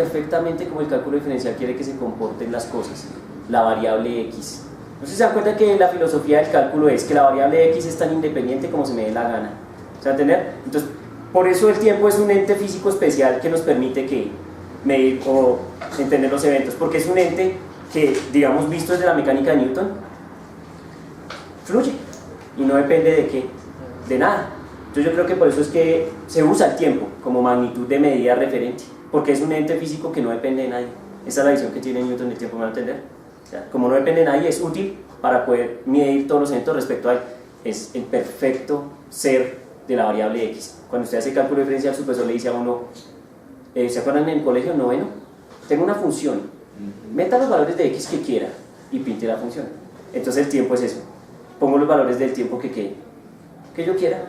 perfectamente como el cálculo diferencial quiere que se comporten las cosas, la variable x. No sé si se dan cuenta que la filosofía del cálculo es que la variable x es tan independiente como se me dé la gana. ¿Se va a entender? Entonces, por eso el tiempo es un ente físico especial que nos permite que medir o entender los eventos, porque es un ente que, digamos, visto desde la mecánica de Newton, fluye y no depende de qué, de nada. Entonces yo creo que por eso es que se usa el tiempo como magnitud de medida referente, porque es un ente físico que no depende de nadie. Esa es la visión que tiene Newton del tiempo, ¿me van a entender? O sea, como no depende de nadie, es útil para poder medir todos los eventos respecto a él. Es el perfecto ser de la variable x. Cuando usted hace cálculo diferencial, su profesor le dice a uno, ¿se acuerdan en el colegio noveno? Tengo una función, meta los valores de x que quiera y pinte la función. Entonces el tiempo es eso, pongo los valores del tiempo que yo quiera.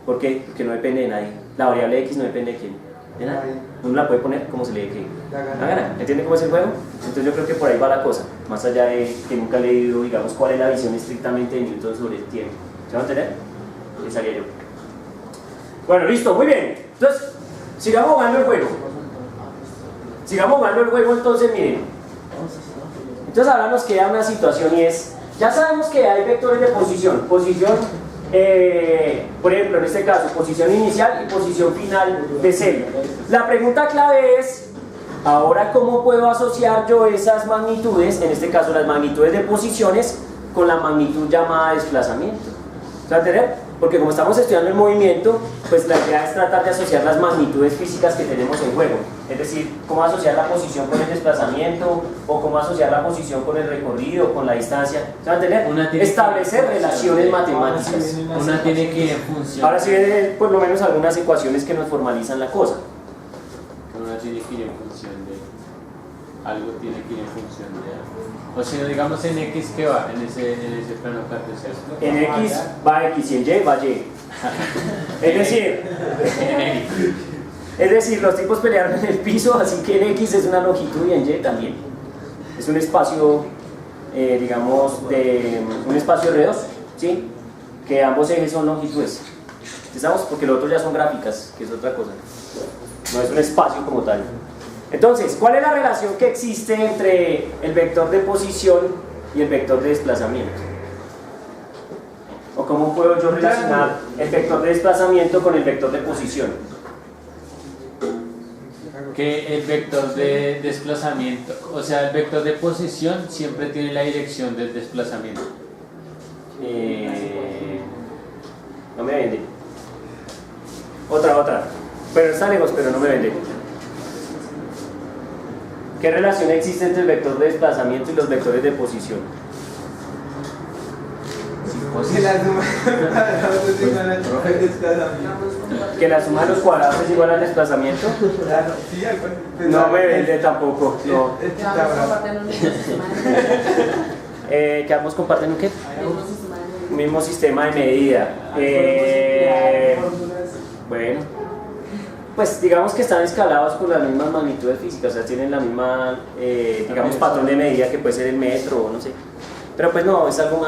¿Por qué? Porque no depende de nadie. La variable x no depende de quién, de nadie. Uno la puede poner como se le dé que la gana. ¿Entiende cómo es el juego? Entonces yo creo que por ahí va la cosa, más allá de que nunca he leído, digamos, cuál es la visión estrictamente de Newton sobre el tiempo. ¿Se va a entender? Pensaría yo. Bueno, listo, muy bien. Entonces, sigamos jugando el juego. Sigamos jugando el juego, entonces, miren. Entonces ahora nos queda una situación y es, ya sabemos que hay vectores de posición. Por ejemplo, en este caso, posición inicial y posición final de celda. La pregunta clave es, ahora, ¿cómo puedo asociar yo esas magnitudes, en este caso las magnitudes de posiciones, con la magnitud llamada desplazamiento? ¿Se va a entender? Porque como estamos estudiando el movimiento, pues la idea es tratar de asociar las magnitudes físicas que tenemos en juego. Es decir, cómo asociar la posición con el desplazamiento, o cómo asociar la posición con el recorrido, con la distancia. ¿Se va a entender? Establecer relaciones matemáticas. Una tiene que ir en función. Ahora sí vienen por lo menos algunas ecuaciones que nos formalizan la cosa. Una tiene que ir en función de algo, tiene que ir en función de algo. O sea, digamos en X, ¿qué va? En ese plano cartesiano. En X va X y en Y va Y. Es decir, los tipos pelearon en el piso, así que en X es una longitud y en Y también. Es un espacio, digamos, un espacio R2, ¿sí? Que ambos ejes son longitudes. ¿Estamos? Porque lo otro ya son gráficas, que es otra cosa. No es un espacio como tal. Entonces, ¿cuál es la relación que existe entre el vector de posición y el vector de desplazamiento? ¿O cómo puedo yo relacionar el vector de desplazamiento con el vector de posición? Que el vector de desplazamiento, o sea, el vector de posición siempre tiene la dirección del desplazamiento. No me vende. Otra. Pero está lejos, pero no me vende. ¿Qué relación existe entre el vector de desplazamiento y los vectores de posición? ¿Que la suma de los cuadrados es igual al desplazamiento? No me vende tampoco. No. ¿Que ambos comparten un qué? Un mismo sistema de medida. Bueno. Pues digamos que están escalados con las mismas magnitudes físicas, o sea, tienen la misma, digamos, patrón de medida que puede ser el metro o no sé. Pero pues no, es algo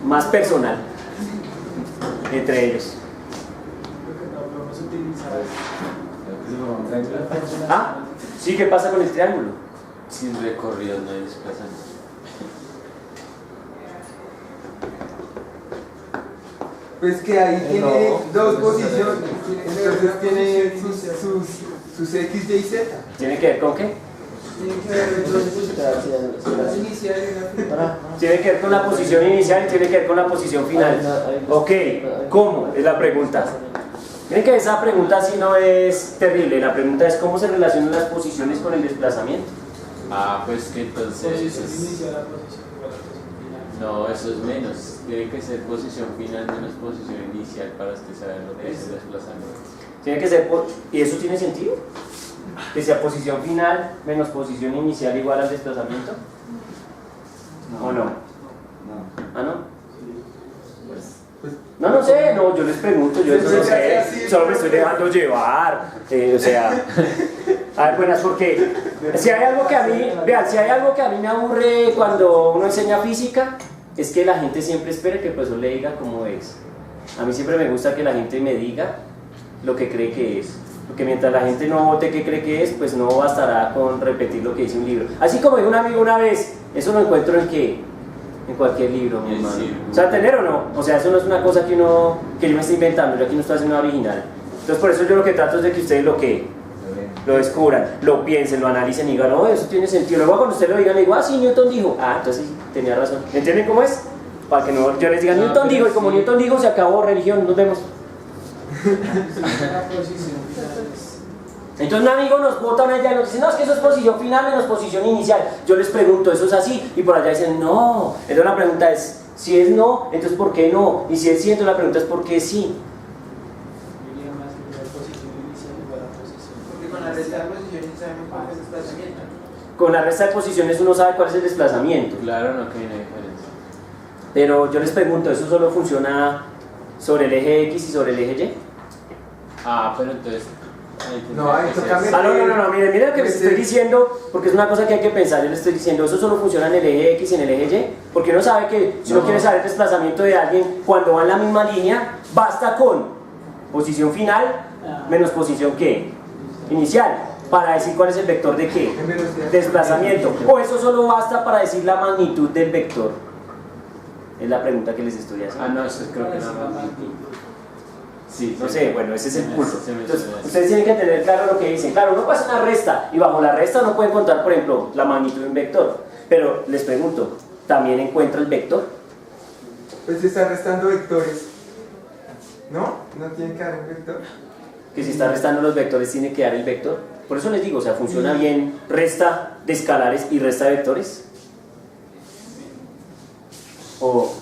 más personal entre ellos. Ah, sí, ¿qué pasa con el triángulo? Sin recorrido no hay desplazamiento. Pues que ahí tiene dos posiciones, entonces tiene sus X, Y, Z. ¿Tiene que ver con qué? Tiene que ver con la posición inicial y tiene que ver con la posición final. Ok, ¿cómo? Es la pregunta. Miren que esa pregunta así no es terrible, la pregunta es ¿cómo se relacionan las posiciones con el desplazamiento? Ah, pues que entonces... No, eso es menos. Tiene que ser posición final menos posición inicial para usted saber lo que es el desplazamiento. Tiene que ser ¿y eso tiene sentido? ¿Que sea posición final menos posición inicial igual al desplazamiento? No. ¿O no? No. ¿Ah, no? No sé, no, yo les pregunto, yo eso no sé, solo me estoy dejando llevar, o sea, a ver, buenas, porque si hay algo que a mí, vean, si hay algo que a mí me aburre cuando uno enseña física, es que la gente siempre espera que el profesor le diga cómo es. A mí siempre me gusta que la gente me diga lo que cree que es. Porque mientras la gente no vote qué cree que es, pues no bastará con repetir lo que dice un libro. Así como dijo un amigo una vez, eso lo encuentro en qué, en cualquier libro, mi hermano. O sea, ¿tener o no? O sea, eso no es una cosa que yo me estoy inventando, yo aquí no estoy haciendo una original. Entonces por eso yo lo que trato es de que ustedes lo descubran, lo piensen, lo analicen y digan, no, eso tiene sentido. Luego cuando ustedes lo digan, le digo, ah, sí, Newton dijo. Ah, entonces sí, tenía razón. ¿Entienden cómo es? Para que no, yo les diga, Newton dijo, y como Newton dijo, se acabó religión, nos vemos. Entonces un amigo nos bota una idea y nos dice, no, es que eso es posición final menos posición inicial. Yo les pregunto, ¿eso es así? Y por allá dicen, no. Entonces la pregunta es, si es no, entonces ¿por qué no? Y si es sí, entonces la pregunta es ¿por qué sí? Porque con la resta de posiciones sabemos cuál es el desplazamiento. Con la resta de posiciones uno sabe cuál es el desplazamiento. Claro, no que hay una diferencia. Pero yo les pregunto, ¿eso solo funciona sobre el eje X y sobre el eje Y? Ah, pero entonces... No, ahí toca meter. No, miren lo que les estoy diciendo, porque es una cosa que hay que pensar. Yo les estoy diciendo, eso solo funciona en el eje X y en el eje Y, porque uno sabe que si uno quiere saber el desplazamiento de alguien cuando va en la misma línea, basta con posición final menos posición ¿qué? Inicial, para decir cuál es el vector de qué, desplazamiento, o eso solo basta para decir la magnitud del vector. Es la pregunta que les estoy haciendo. Ah, no, eso creo que no es magnitud. Sí, No sé, bueno, ese es el punto. me Entonces, suena. ustedes tienen que tener claro lo que dicen. Claro, uno pasa una resta y bajo la resta uno puede encontrar, por ejemplo, la magnitud de un vector. Pero les pregunto, ¿también encuentra el vector? Pues se están restando vectores. ¿No? ¿No tiene que dar un vector? Que si está restando los vectores tiene que dar el vector. Por eso les digo, o sea, funciona bien resta de escalares y resta de vectores. ¿O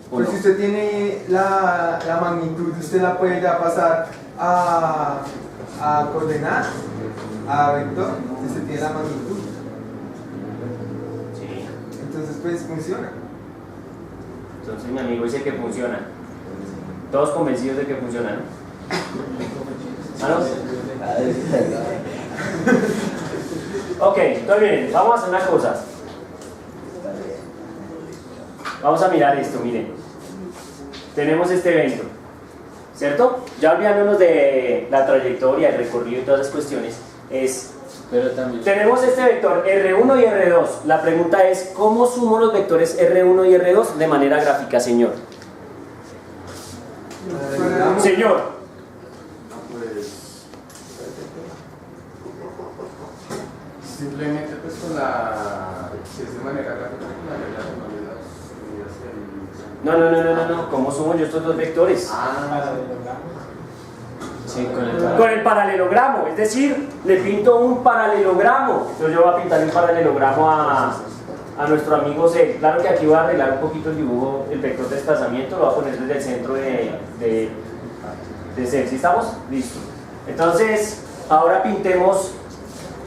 Pues no? si usted tiene la magnitud, usted la puede ya pasar a coordenadas, a vector, si usted tiene la magnitud. Sí. Entonces pues funciona. Entonces mi amigo dice que funciona. Todos convencidos de que funciona, ¿no? ¿Ah, no? Ok, entonces miren, vamos a hacer una cosa. Vamos a mirar esto, miren. Tenemos este evento, ¿cierto? Ya olvidándonos de la trayectoria, el recorrido y todas esas cuestiones, Pero también... tenemos este vector R1 y R2. La pregunta es, ¿cómo sumo los vectores R1 y R2 de manera gráfica, señor? Señor. Simplemente pues con la... si es de manera gráfica, con la regla de maneras unidas No, ¿cómo sumo yo estos dos vectores? Sí, Con el paralelogramo, es decir, le pinto un paralelogramo. Entonces yo voy a pintar un paralelogramo a nuestro amigo C. Claro que aquí voy a arreglar un poquito el dibujo, el vector de desplazamiento, lo voy a poner desde el centro de C. ¿Sí estamos? Listo. Entonces, ahora pintemos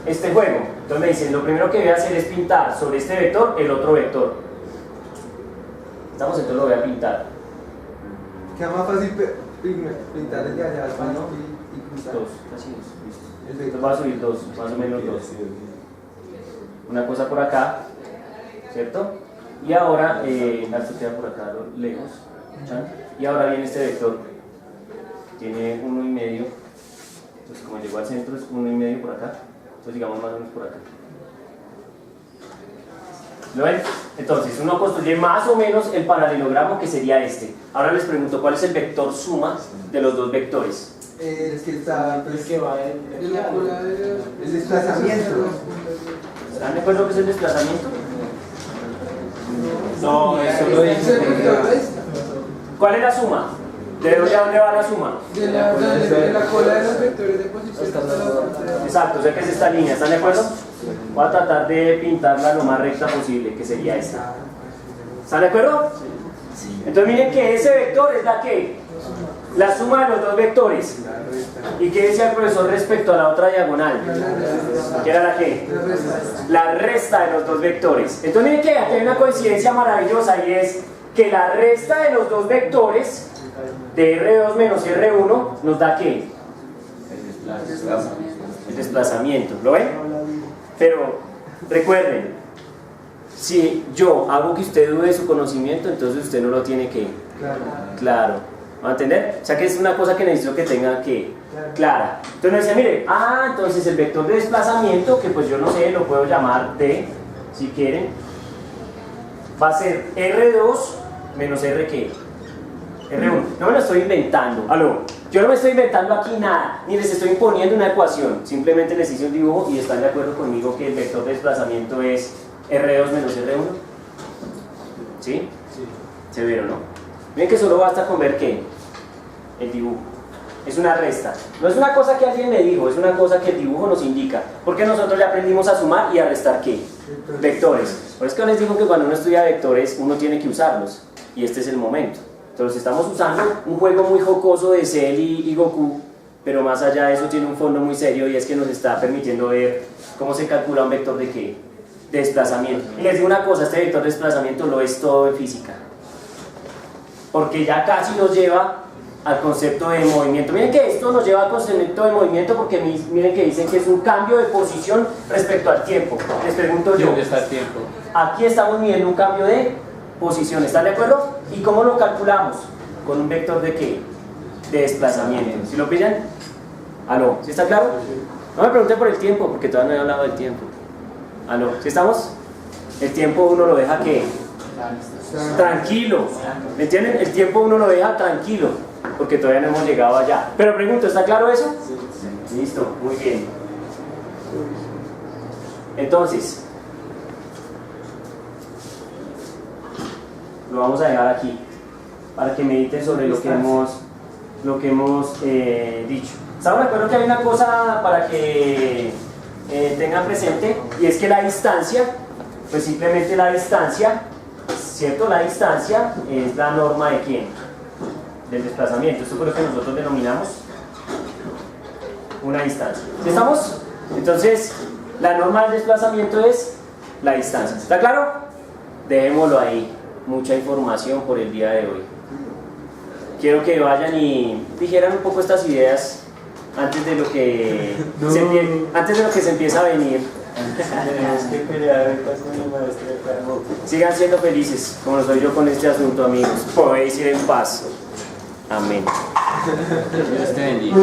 este juego. Entonces me dicen, lo primero que voy a hacer es pintar sobre este vector el otro vector. ¿Estamos? Entonces lo voy a pintar. Queda más fácil pintar desde allá al paño y cruzar. Dos, así es, listo. El Entonces vector. va a subir dos, más o menos dos. Una cosa por acá, ¿cierto? Y ahora, esto queda por acá lejos. ¿chan? Y ahora viene este vector. Tiene 1,5. Entonces como llegó al centro es 1,5 por acá. Entonces digamos más o menos por acá. ¿Lo ven? Entonces uno construye más o menos el paralelogramo que sería este. Ahora les pregunto, ¿cuál es el vector suma de los dos vectores? Es que está pues, Es que va el desplazamiento. ¿Están de acuerdo que es el desplazamiento? No, eso lo dice. ¿Cuál es la suma? ¿De dónde a dónde va la suma? de la cola de los vectores de posición hasta la frontera. Exacto, o sea que es esta línea, ¿están de acuerdo? Voy a tratar de pintarla lo más recta posible, que sería esta. ¿Están de acuerdo? Entonces miren que ese vector es la que la suma de los dos vectores. ¿Y qué decía el profesor respecto a la otra diagonal? ¿Qué era la que? La resta de los dos vectores. Entonces miren que aquí hay una coincidencia maravillosa y es que la resta de los dos vectores de R2 menos R1 nos da ¿qué? El desplazamiento. ¿Lo ven? Pero recuerden, si yo hago que usted dude de su conocimiento, entonces usted no lo tiene que... Claro. ¿Va a entender? O sea que es una cosa que necesito que tengan que clara. Entonces me dice, mire, entonces el vector de desplazamiento, que pues yo no sé, lo puedo llamar D, si quieren, va a ser R2 menos R ¿qué? R1. No me lo estoy inventando. Aló, yo no me estoy inventando aquí nada, ni les estoy imponiendo una ecuación. Simplemente les hice un dibujo y están de acuerdo conmigo que el vector de desplazamiento es R2 menos R1. ¿Sí? Sí. Severo, ¿no? Miren que solo basta con ver que el dibujo es una resta. No es una cosa que alguien me dijo, es una cosa que el dibujo nos indica. Porque nosotros ya aprendimos a sumar y a restar ¿qué? Vectores. Por eso que yo les digo que cuando uno estudia vectores, uno tiene que usarlos. Y este es el momento. Entonces estamos usando un juego muy jocoso de Cell y Goku, pero más allá de eso tiene un fondo muy serio y es que nos está permitiendo ver cómo se calcula un vector de ¿qué? De desplazamiento. Y les digo una cosa, este vector de desplazamiento lo es todo en física. Porque ya casi nos lleva al concepto de movimiento. Miren que esto nos lleva al concepto de movimiento porque miren que dicen que es un cambio de posición respecto al tiempo. Les pregunto yo, ¿dónde está el tiempo? aquí estamos midiendo un cambio de posición, ¿están de acuerdo? ¿Y cómo lo calculamos? Con un vector de ¿qué? De desplazamiento. ¿Sí lo pillan? ¿Aló? ¿Sí está claro? No me pregunten por el tiempo porque todavía no he hablado del tiempo. ¿Aló? ¿Sí estamos? El tiempo uno lo deja ¿qué? Tranquilo. ¿Me entienden? El tiempo uno lo deja tranquilo porque todavía no hemos llegado allá. Pero pregunto, ¿está claro eso? Sí. Listo, muy bien. Entonces, lo vamos a dejar aquí para que mediten sobre lo que hemos dicho. ¿Estamos de acuerdo que hay una cosa para que tengan presente? Y es que la distancia, pues simplemente la distancia, ¿cierto? La distancia es la norma de ¿quién? Del desplazamiento. Esto es lo que nosotros denominamos una distancia. ¿Sí estamos? Entonces, la norma del desplazamiento es la distancia. ¿Está claro? Dejémoslo ahí. Mucha información por el día de hoy. Quiero que vayan y dijeran un poco estas ideas antes de lo que, se empieza a venir. Tenemos que pelear ahorita con el maestro de Carlos. Sigan siendo felices, como lo soy yo con este asunto, amigos. Podéis ir en paz. Amén. Dios te bendiga.